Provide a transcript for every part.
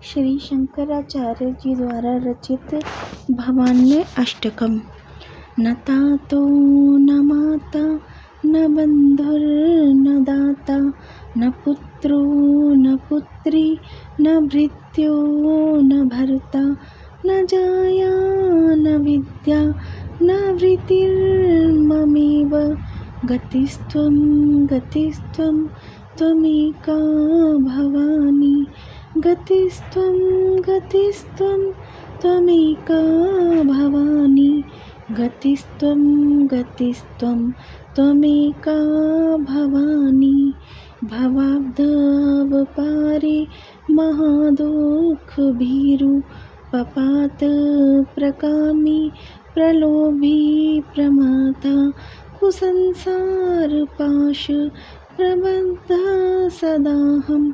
श्री शंकराचार्य जी द्वारा रचित भवान्य अष्टकम। न तातो न माता न बंधुर्न दाता न पुत्रो न पुत्री न भृत्यो न भर्ता न जाया न विद्या न वृत्तिर्ममेव गतिस्त्वं गतिस्त्वं त्वमेका भवानी गतिस्त्वं गतिस्त्वं त्वमेका भवानी गतिस्त्वं गतिस्त्वं त्वमेका भवानी भवाब्धवपारे महादुःखभीरु पपात प्रकामी प्रलोभी प्रमाता कुसंसारपाश प्रबद्धा सदाहं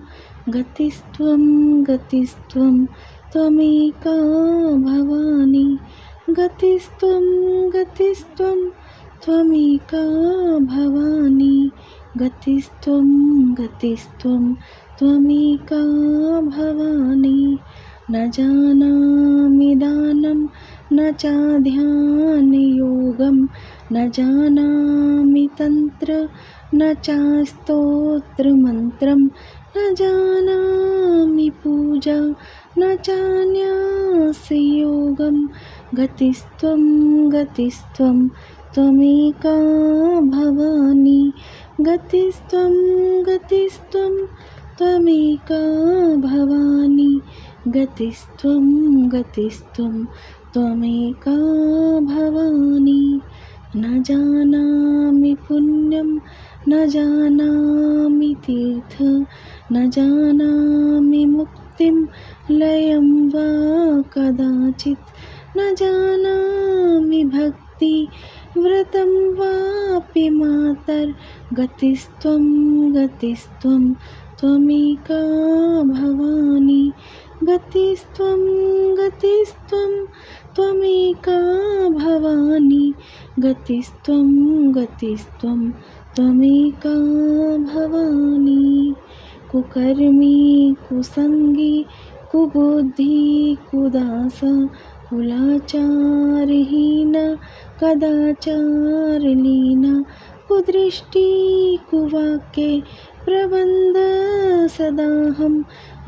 गतिस्त्वं गतिस्त्वं त्वमेका भवानी गतिस्त्वं गतिस्त्वं त्वमेका भवानी गतिस्त्वं गतिस्त्वं त्वमेका भवानी न जानामि दानं न चाध्यानयोगं न जानामि तन्त्र न चास्तोत्रमन्त्रं न जानामि पूजा न चान्यासयोगं गतिस्त्वं गतिस्त्वं त्वमेका भवानी गतिस्त्वं गतिस्त्वं त्वमेका भवानी गतिस्त्वं गतिस्त्वं त्वमेका भवानी न जानामि पुण्यं न जानामि तीर्थ न जानामि मुक्तिं लयं वा कदाचित् न जानामि भक्ति व्रतं वापि मातर्गतिस्त्वं गतिस्त्वं त्वमेका भवानी गतिस्त्वं गतिस्त्वं त्वमेका भवानी गतिस्त्वं गतिस्त्वं त्वमेका भवानी कुकर्मी कुसंगी कुबुद्धि कुदास कुलाचारहीन कदाचारलीन कुदृष्टि कुवाक्ये प्रबन्ध सदाहं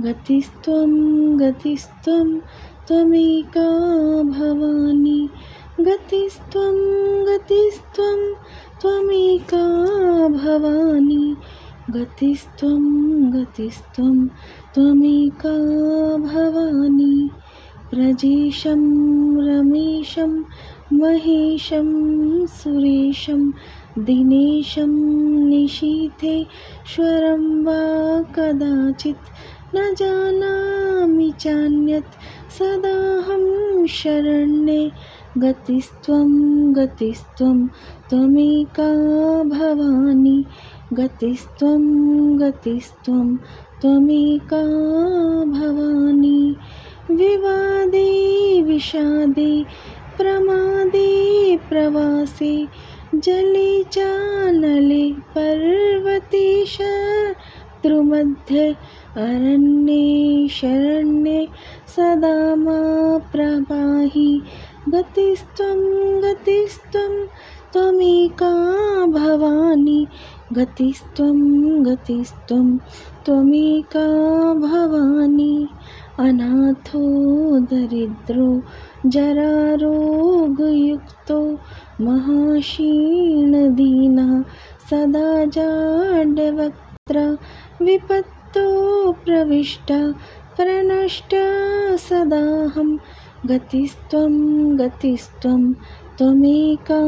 गतिस्त्वं गतिस्त्वं त्वमेका भवानी गतिस्त्वं गतिस्त्वं त्वमेका भवानी गतिस्त्वं गतिस्त्वं त्वमेका भवानी प्रजेशं रमेशं महेशं सुरेशं दिनेशं निशीथेश्वरं वा कदाचित् न जानामि चान्यत् सदाहं शरण्ये गतिस्त्वं गतिस्त्वं त्वमेका भवानी गतिस्त्वं गतिस्त्वं त्वमेका भवानी विवादे विषादे प्रमादे प्रवासे जले चानले पर्वते शत्रुमध्ये अरण्ये शरण्ये सदा मा प्रपाहि गतिस्त्वं गतिस्त्वं त्वमेका भवानी गतिस्त्वं गतिस्त्वं त्वमेका भवानी अनाथो दरिद्रो जरारोगयुक्तो महाक्षीणदीनः सदा जाड्यवक्त्र विपत्तो प्रविष्टा प्रनष्टा सदाहं गतिस्त्वं गतिस्त्वं त्वमेका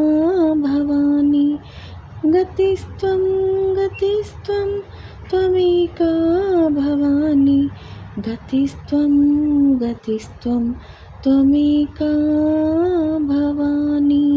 भवानी गतिस्त्वं गतिस्त्वं त्वमेका भवानी गतिस्त्वं गतिस्त्वं त्वमेका भवानी।